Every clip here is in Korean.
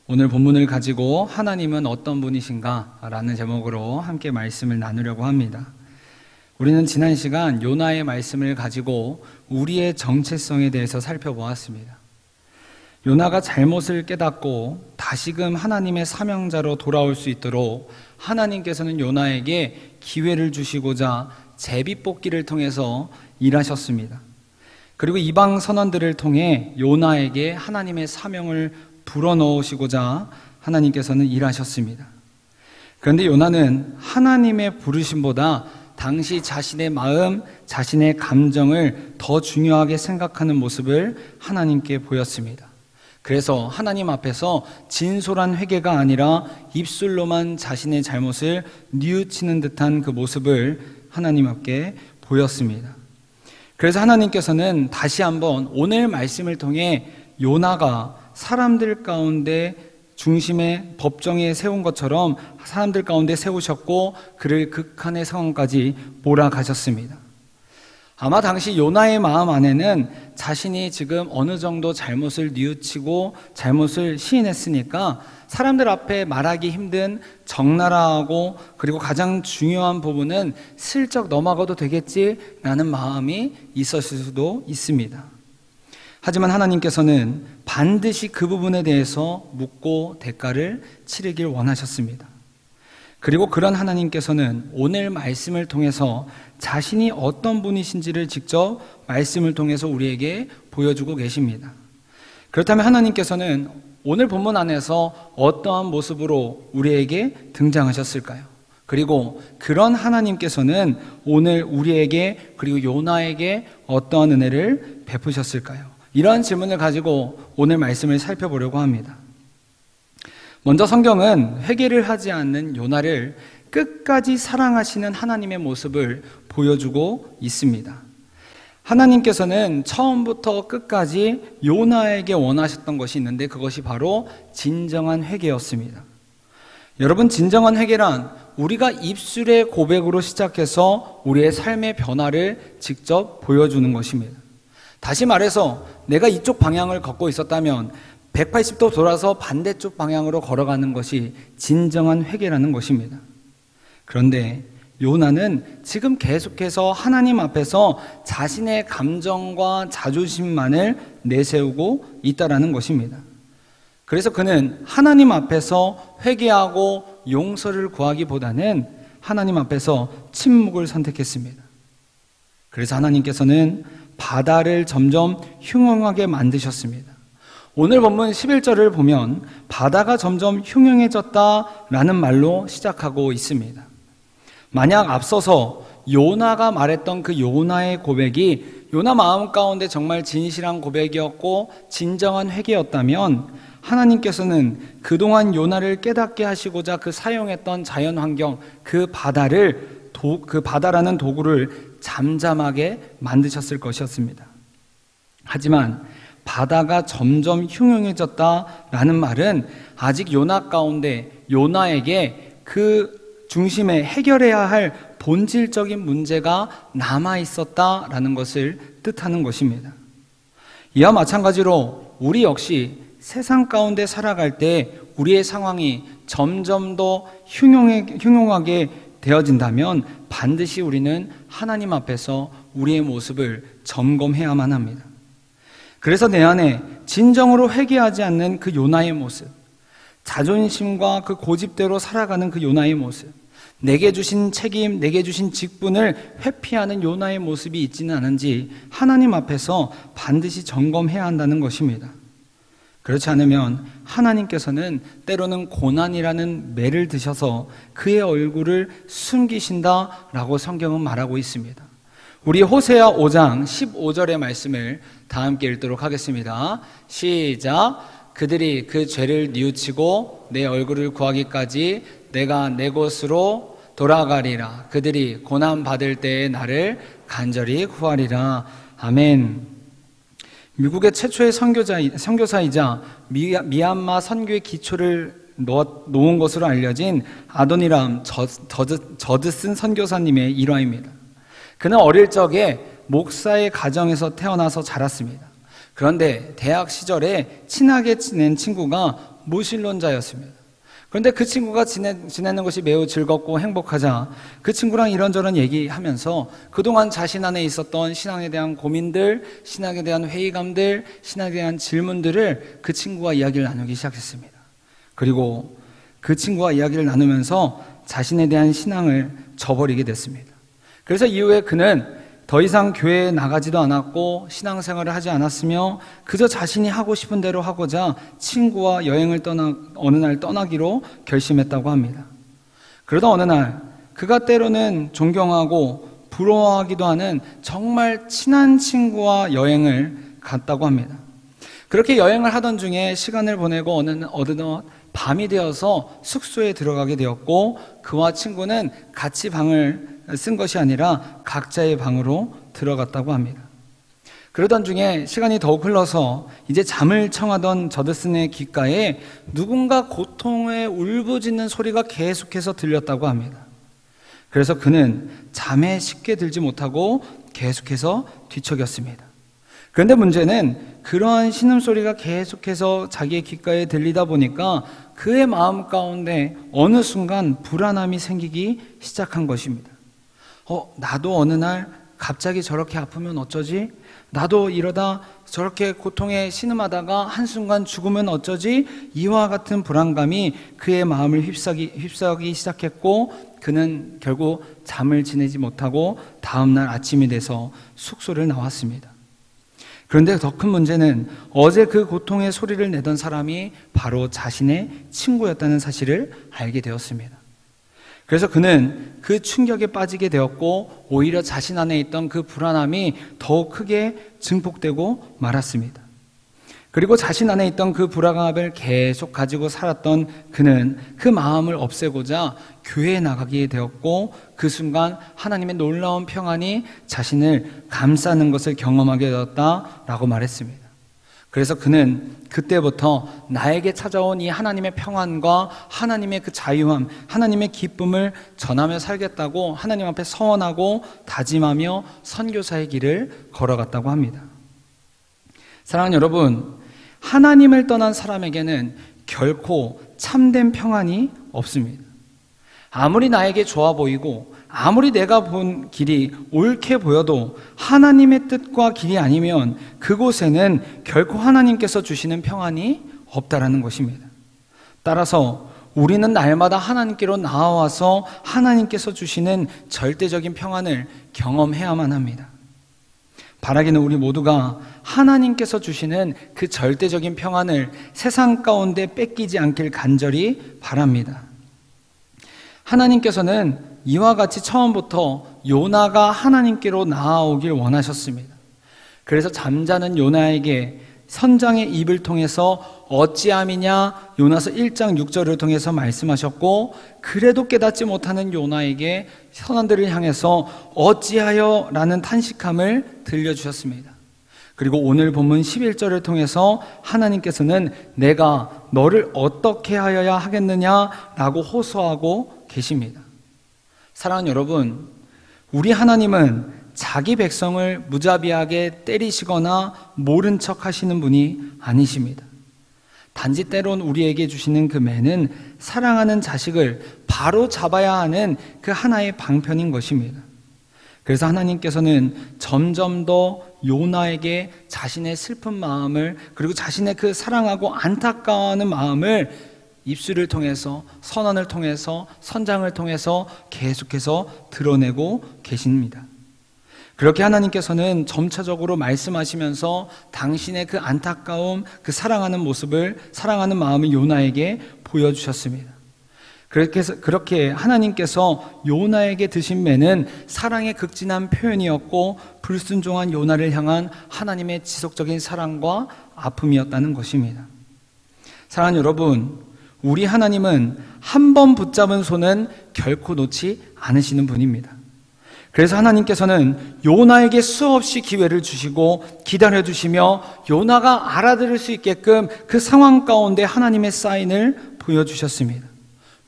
오늘 본문을 가지고 하나님은 어떤 분이신가 라는 제목으로 함께 말씀을 나누려고 합니다. 우리는 지난 시간 요나의 말씀을 가지고 우리의 정체성에 대해서 살펴보았습니다. 요나가 잘못을 깨닫고 다시금 하나님의 사명자로 돌아올 수 있도록 하나님께서는 요나에게 기회를 주시고자 제비뽑기를 통해서 일하셨습니다. 그리고 이방 선원들을 통해 요나에게 하나님의 사명을 불어넣으시고자 하나님께서는 일하셨습니다. 그런데 요나는 하나님의 부르심보다 당시 자신의 마음, 자신의 감정을 더 중요하게 생각하는 모습을 하나님께 보였습니다. 그래서 하나님 앞에서 진솔한 회개가 아니라 입술로만 자신의 잘못을 뉘우치는 듯한 그 모습을 하나님 앞에 보였습니다. 그래서 하나님께서는 다시 한번 오늘 말씀을 통해 요나가 사람들 가운데 중심에 법정에 세운 것처럼 사람들 가운데 세우셨고 그를 극한의 상황까지 몰아가셨습니다. 아마 당시 요나의 마음 안에는 자신이 지금 어느 정도 잘못을 뉘우치고 잘못을 시인했으니까 사람들 앞에 말하기 힘든 적나라하고 그리고 가장 중요한 부분은 슬쩍 넘어가도 되겠지라는 마음이 있었을 수도 있습니다. 하지만 하나님께서는 반드시 그 부분에 대해서 묻고 대가를 치르길 원하셨습니다. 그리고 그런 하나님께서는 오늘 말씀을 통해서 자신이 어떤 분이신지를 직접 말씀을 통해서 우리에게 보여주고 계십니다. 그렇다면 하나님께서는 오늘 본문 안에서 어떠한 모습으로 우리에게 등장하셨을까요? 그리고 그런 하나님께서는 오늘 우리에게 그리고 요나에게 어떠한 은혜를 베푸셨을까요? 이러한 질문을 가지고 오늘 말씀을 살펴보려고 합니다. 먼저 성경은 회개를 하지 않는 요나를 끝까지 사랑하시는 하나님의 모습을 보여주고 있습니다. 하나님께서는 처음부터 끝까지 요나에게 원하셨던 것이 있는데 그것이 바로 진정한 회개였습니다. 여러분, 진정한 회개란 우리가 입술의 고백으로 시작해서 우리의 삶의 변화를 직접 보여주는 것입니다. 다시 말해서 내가 이쪽 방향을 걷고 있었다면 180도 돌아서 반대쪽 방향으로 걸어가는 것이 진정한 회개라는 것입니다. 그런데 요나는 지금 계속해서 하나님 앞에서 자신의 감정과 자존심만을 내세우고 있다라는 것입니다. 그래서 그는 하나님 앞에서 회개하고 용서를 구하기보다는 하나님 앞에서 침묵을 선택했습니다. 그래서 하나님께서는 바다를 점점 흉흉하게 만드셨습니다. 오늘 본문 11절을 보면 바다가 점점 흉흉해졌다라는 말로 시작하고 있습니다. 만약 앞서서 요나가 말했던 그 요나의 고백이 요나 마음 가운데 정말 진실한 고백이었고 진정한 회개였다면 하나님께서는 그동안 요나를 깨닫게 하시고자 그 사용했던 자연환경 그 바다라는 도구를 잠잠하게 만드셨을 것이었습니다. 하지만 바다가 점점 흉흉해졌다라는 말은 아직 요나 가운데 요나에게 그 중심에 해결해야 할 본질적인 문제가 남아 있었다라는 것을 뜻하는 것입니다. 이와 마찬가지로 우리 역시 세상 가운데 살아갈 때 우리의 상황이 점점 더 흉흉하게 되어진다면 반드시 우리는 하나님 앞에서 우리의 모습을 점검해야만 합니다. 그래서 내 안에 진정으로 회개하지 않는 그 요나의 모습, 자존심과 그 고집대로 살아가는 그 요나의 모습, 내게 주신 책임, 내게 주신 직분을 회피하는 요나의 모습이 있지는 않은지 하나님 앞에서 반드시 점검해야 한다는 것입니다. 그렇지 않으면 하나님께서는 때로는 고난이라는 매를 드셔서 그의 얼굴을 숨기신다라고 성경은 말하고 있습니다. 우리 호세아 5장 15절의 말씀을 다 함께 읽도록 하겠습니다. 시작. 그들이 그 죄를 뉘우치고 내 얼굴을 구하기까지 내가 내 곳으로 돌아가리라. 그들이 고난받을 때에 나를 간절히 구하리라. 아멘. 미국의 최초의 선교사이자 미얀마 선교의 기초를 놓은 것으로 알려진 아도니람 저드슨 선교사님의 일화입니다. 그는 어릴 적에 목사의 가정에서 태어나서 자랐습니다. 그런데 대학 시절에 친하게 지낸 친구가 무신론자였습니다. 그런데 그 친구가 지내는 것이 매우 즐겁고 행복하자 그 친구랑 이런저런 얘기하면서 그동안 자신 안에 있었던 신앙에 대한 고민들, 신앙에 대한 회의감들, 신앙에 대한 질문들을 그 친구와 이야기를 나누기 시작했습니다. 그리고 그 친구와 이야기를 나누면서 자신에 대한 신앙을 저버리게 됐습니다. 그래서 이후에 그는 더 이상 교회에 나가지도 않았고 신앙생활을 하지 않았으며 그저 자신이 하고 싶은 대로 하고자 친구와 여행을 어느 날 떠나기로 결심했다고 합니다. 그러다 어느 날 그가 때로는 존경하고 부러워하기도 하는 정말 친한 친구와 여행을 갔다고 합니다. 그렇게 여행을 하던 중에 시간을 보내고 어느덧 밤이 되어서 숙소에 들어가게 되었고 그와 친구는 같이 방을 쓴 것이 아니라 각자의 방으로 들어갔다고 합니다. 그러던 중에 시간이 더욱 흘러서 이제 잠을 청하던 저드슨의 귓가에 누군가 고통에 울부짖는 소리가 계속해서 들렸다고 합니다. 그래서 그는 잠에 쉽게 들지 못하고 계속해서 뒤척였습니다. 그런데 문제는 그러한 신음소리가 계속해서 자기의 귓가에 들리다 보니까 그의 마음 가운데 어느 순간 불안함이 생기기 시작한 것입니다. 나도 어느 날 갑자기 저렇게 아프면 어쩌지? 나도 이러다 저렇게 고통에 신음하다가 한순간 죽으면 어쩌지? 이와 같은 불안감이 그의 마음을 휩싸기 시작했고 그는 결국 잠을 지내지 못하고 다음날 아침이 돼서 숙소를 나왔습니다. 그런데 더 큰 문제는 어제 그 고통의 소리를 내던 사람이 바로 자신의 친구였다는 사실을 알게 되었습니다. 그래서 그는 그 충격에 빠지게 되었고 오히려 자신 안에 있던 그 불안함이 더욱 크게 증폭되고 말았습니다. 그리고 자신 안에 있던 그 불안감을 계속 가지고 살았던 그는 그 마음을 없애고자 교회에 나가게 되었고 그 순간 하나님의 놀라운 평안이 자신을 감싸는 것을 경험하게 되었다라고 말했습니다. 그래서 그는 그때부터 나에게 찾아온 이 하나님의 평안과 하나님의 그 자유함, 하나님의 기쁨을 전하며 살겠다고 하나님 앞에 서원하고 다짐하며 선교사의 길을 걸어갔다고 합니다. 사랑하는 여러분, 하나님을 떠난 사람에게는 결코 참된 평안이 없습니다. 아무리 나에게 좋아 보이고 아무리 내가 본 길이 옳게 보여도 하나님의 뜻과 길이 아니면 그곳에는 결코 하나님께서 주시는 평안이 없다라는 것입니다. 따라서 우리는 날마다 하나님께로 나아와서 하나님께서 주시는 절대적인 평안을 경험해야만 합니다. 바라기는 우리 모두가 하나님께서 주시는 그 절대적인 평안을 세상 가운데 뺏기지 않길 간절히 바랍니다. 하나님께서는 이와 같이 처음부터 요나가 하나님께로 나아오길 원하셨습니다. 그래서 잠자는 요나에게 선장의 입을 통해서 어찌함이냐 요나서 1장 6절을 통해서 말씀하셨고 그래도 깨닫지 못하는 요나에게 선원들을 향해서 어찌하여 라는 탄식함을 들려주셨습니다. 그리고 오늘 본문 11절을 통해서 하나님께서는 내가 너를 어떻게 하여야 하겠느냐라고 호소하고 계십니다. 사랑하는 여러분, 우리 하나님은 자기 백성을 무자비하게 때리시거나 모른 척 하시는 분이 아니십니다. 단지 때론 우리에게 주시는 그 매는 사랑하는 자식을 바로 잡아야 하는 그 하나의 방편인 것입니다. 그래서 하나님께서는 점점 더 요나에게 자신의 슬픈 마음을 그리고 자신의 그 사랑하고 안타까워하는 마음을 입술을 통해서 선언을 통해서 선장을 통해서 계속해서 드러내고 계십니다. 그렇게 하나님께서는 점차적으로 말씀하시면서 당신의 그 안타까움, 그 사랑하는 모습을, 사랑하는 마음을 요나에게 보여주셨습니다. 그렇게 하나님께서 요나에게 드신 매는 사랑의 극진한 표현이었고 불순종한 요나를 향한 하나님의 지속적인 사랑과 아픔이었다는 것입니다. 사랑하는 여러분, 우리 하나님은 한 번 붙잡은 손은 결코 놓지 않으시는 분입니다. 그래서 하나님께서는 요나에게 수없이 기회를 주시고 기다려주시며 요나가 알아들을 수 있게끔 그 상황 가운데 하나님의 사인을 보여주셨습니다.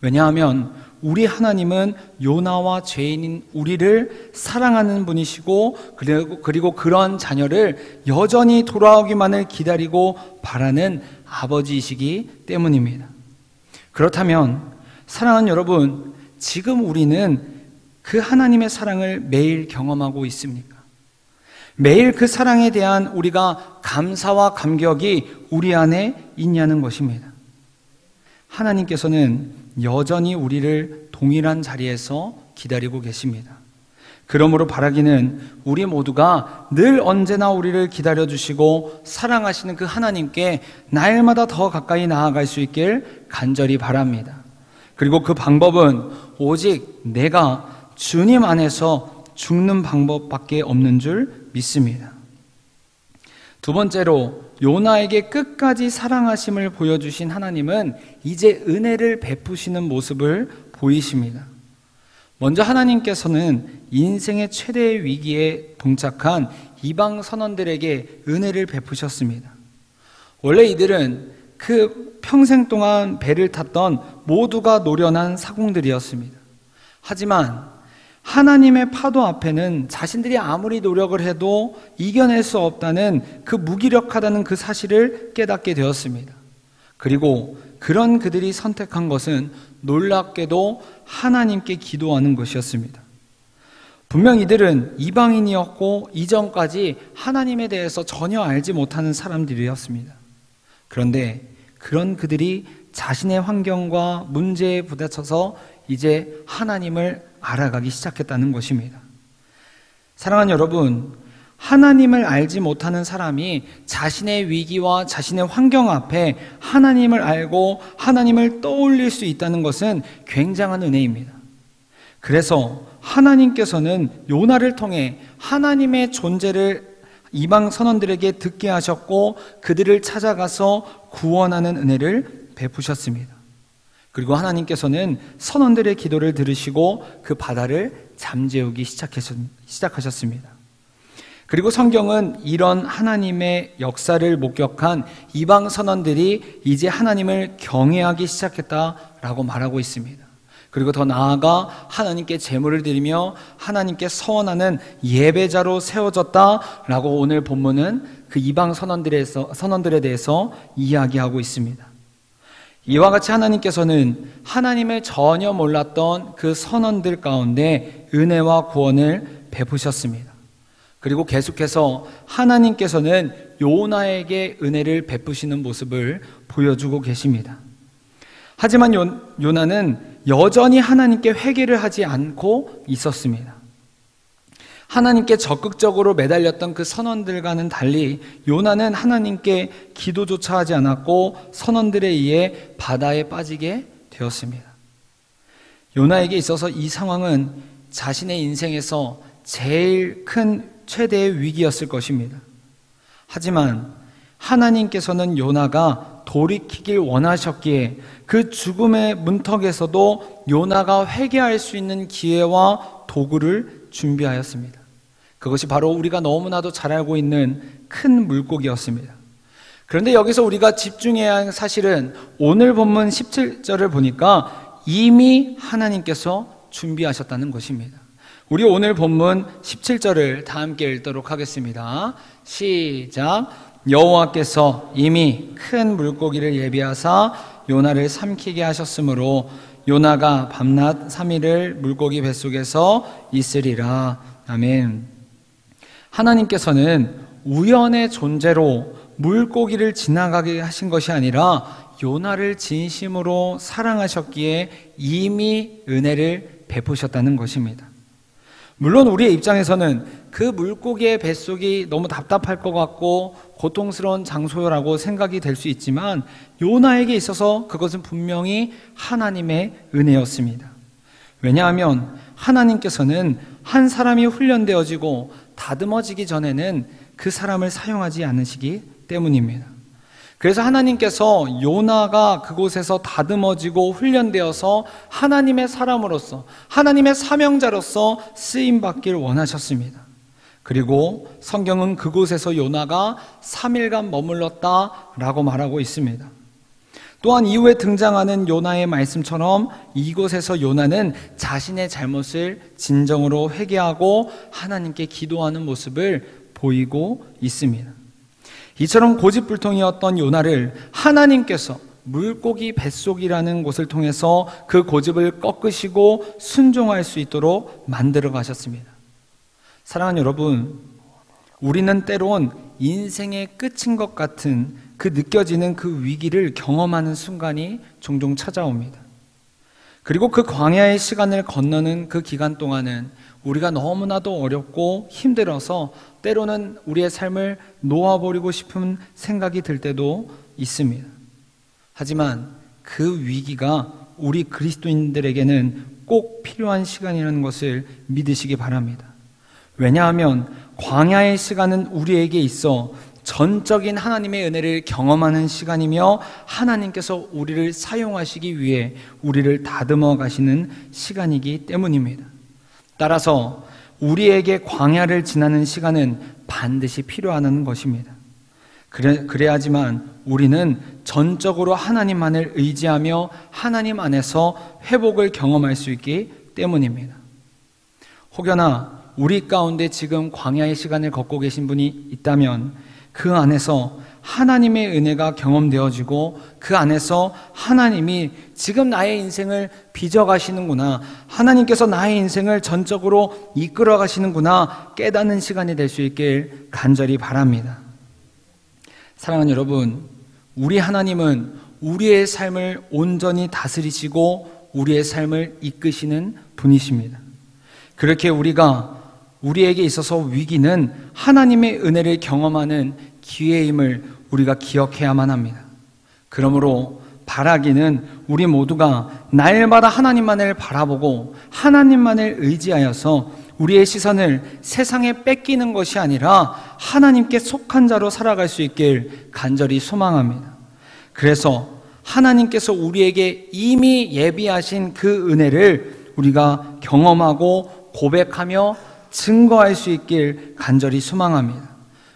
왜냐하면 우리 하나님은 요나와 죄인인 우리를 사랑하는 분이시고 그리고 그런 자녀를 여전히 돌아오기만을 기다리고 바라는 아버지이시기 때문입니다. 그렇다면 사랑하는 여러분, 지금 우리는 그 하나님의 사랑을 매일 경험하고 있습니까? 매일 그 사랑에 대한 우리가 감사와 감격이 우리 안에 있냐는 것입니다. 하나님께서는 여전히 우리를 동일한 자리에서 기다리고 계십니다. 그러므로 바라기는 우리 모두가 늘 언제나 우리를 기다려주시고 사랑하시는 그 하나님께 날마다 더 가까이 나아갈 수 있길 간절히 바랍니다. 그리고 그 방법은 오직 내가 주님 안에서 죽는 방법밖에 없는 줄 믿습니다. 두 번째로 요나에게 끝까지 사랑하심을 보여주신 하나님은 이제 은혜를 베푸시는 모습을 보이십니다. 먼저 하나님께서는 인생의 최대의 위기에 봉착한 이방 선원들에게 은혜를 베푸셨습니다. 원래 이들은 그 평생 동안 배를 탔던 모두가 노련한 사공들이었습니다. 하지만 하나님의 파도 앞에는 자신들이 아무리 노력을 해도 이겨낼 수 없다는 그 무기력하다는 그 사실을 깨닫게 되었습니다. 그리고 그런 그들이 선택한 것은 놀랍게도 하나님께 기도하는 것이었습니다. 분명 이들은 이방인이었고 이전까지 하나님에 대해서 전혀 알지 못하는 사람들이었습니다. 그런데 그런 그들이 자신의 환경과 문제에 부딪혀서 이제 하나님을 알아가기 시작했다는 것입니다. 사랑하는 여러분, 하나님을 알지 못하는 사람이 자신의 위기와 자신의 환경 앞에 하나님을 알고 하나님을 떠올릴 수 있다는 것은 굉장한 은혜입니다. 그래서 하나님께서는 요나를 통해 하나님의 존재를 이방 선원들에게 듣게 하셨고 그들을 찾아가서 구원하는 은혜를 베푸셨습니다. 그리고 하나님께서는 선원들의 기도를 들으시고 그 바다를 잠재우기 시작하셨습니다. 그리고 성경은 이런 하나님의 역사를 목격한 이방 선원들이 이제 하나님을 경외하기 시작했다라고 말하고 있습니다. 그리고 더 나아가 하나님께 제물을 드리며 하나님께 서원하는 예배자로 세워졌다라고 오늘 본문은 그 이방 선원들에 대해서 이야기하고 있습니다. 이와 같이 하나님께서는 하나님을 전혀 몰랐던 그 선원들 가운데 은혜와 구원을 베푸셨습니다. 그리고 계속해서 하나님께서는 요나에게 은혜를 베푸시는 모습을 보여주고 계십니다. 하지만 요나는 여전히 하나님께 회개를 하지 않고 있었습니다. 하나님께 적극적으로 매달렸던 그 선원들과는 달리 요나는 하나님께 기도조차 하지 않았고 선원들에 의해 바다에 빠지게 되었습니다. 요나에게 있어서 이 상황은 자신의 인생에서 제일 큰 최대의 위기였을 것입니다. 하지만 하나님께서는 요나가 돌이키길 원하셨기에 그 죽음의 문턱에서도 요나가 회개할 수 있는 기회와 도구를 준비하였습니다. 그것이 바로 우리가 너무나도 잘 알고 있는 큰 물고기였습니다. 그런데 여기서 우리가 집중해야 하는 사실은 오늘 본문 17절을 보니까 이미 하나님께서 준비하셨다는 것입니다. 우리 오늘 본문 17절을 다 함께 읽도록 하겠습니다. 시작. 여호와께서 이미 큰 물고기를 예비하사 요나를 삼키게 하셨으므로 요나가 밤낮 3일을 물고기 뱃속에서 있으리라. 아멘. 하나님께서는 우연의 존재로 물고기를 지나가게 하신 것이 아니라 요나를 진심으로 사랑하셨기에 이미 은혜를 베푸셨다는 것입니다. 물론 우리의 입장에서는 그 물고기의 뱃속이 너무 답답할 것 같고 고통스러운 장소라고 생각이 될 수 있지만 요나에게 있어서 그것은 분명히 하나님의 은혜였습니다. 왜냐하면 하나님께서는 한 사람이 훈련되어지고 다듬어지기 전에는 그 사람을 사용하지 않으시기 때문입니다. 그래서 하나님께서 요나가 그곳에서 다듬어지고 훈련되어서 하나님의 사람으로서 하나님의 사명자로서 쓰임받길 원하셨습니다. 그리고 성경은 그곳에서 요나가 3일간 머물렀다라고 말하고 있습니다. 또한 이후에 등장하는 요나의 말씀처럼 이곳에서 요나는 자신의 잘못을 진정으로 회개하고 하나님께 기도하는 모습을 보이고 있습니다. 이처럼 고집불통이었던 요나를 하나님께서 물고기 뱃속이라는 곳을 통해서 그 고집을 꺾으시고 순종할 수 있도록 만들어 가셨습니다. 사랑하는 여러분, 우리는 때론 인생의 끝인 것 같은 그 느껴지는 그 위기를 경험하는 순간이 종종 찾아옵니다. 그리고 그 광야의 시간을 건너는 그 기간 동안은 우리가 너무나도 어렵고 힘들어서 때로는 우리의 삶을 놓아버리고 싶은 생각이 들 때도 있습니다. 하지만 그 위기가 우리 그리스도인들에게는 꼭 필요한 시간이라는 것을 믿으시기 바랍니다. 왜냐하면 광야의 시간은 우리에게 있어 전적인 하나님의 은혜를 경험하는 시간이며 하나님께서 우리를 사용하시기 위해 우리를 다듬어 가시는 시간이기 때문입니다. 따라서 우리에게 광야를 지나는 시간은 반드시 필요하다는 것입니다. 그래야지만 우리는 전적으로 하나님만을 의지하며 하나님 안에서 회복을 경험할 수 있기 때문입니다. 혹여나 우리 가운데 지금 광야의 시간을 걷고 계신 분이 있다면 그 안에서 하나님의 은혜가 경험되어지고 그 안에서 하나님이 지금 나의 인생을 빚어가시는구나, 하나님께서 나의 인생을 전적으로 이끌어 가시는구나 깨닫는 시간이 될 수 있길 간절히 바랍니다. 사랑하는 여러분, 우리 하나님은 우리의 삶을 온전히 다스리시고 우리의 삶을 이끄시는 분이십니다. 그렇게 우리에게 있어서 위기는 하나님의 은혜를 경험하는 기회임을 우리가 기억해야만 합니다. 그러므로 바라기는 우리 모두가 날마다 하나님만을 바라보고 하나님만을 의지하여서 우리의 시선을 세상에 뺏기는 것이 아니라 하나님께 속한 자로 살아갈 수 있길 간절히 소망합니다. 그래서 하나님께서 우리에게 이미 예비하신 그 은혜를 우리가 경험하고 고백하며 증거할 수 있길 간절히 소망합니다.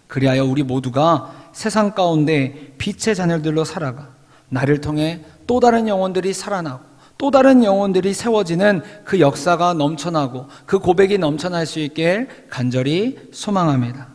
그리하여 우리 모두가 세상 가운데 빛의 자녀들로 살아가 나를 통해 또 다른 영혼들이 살아나고 또 다른 영혼들이 세워지는 그 역사가 넘쳐나고 그 고백이 넘쳐날 수 있길 간절히 소망합니다.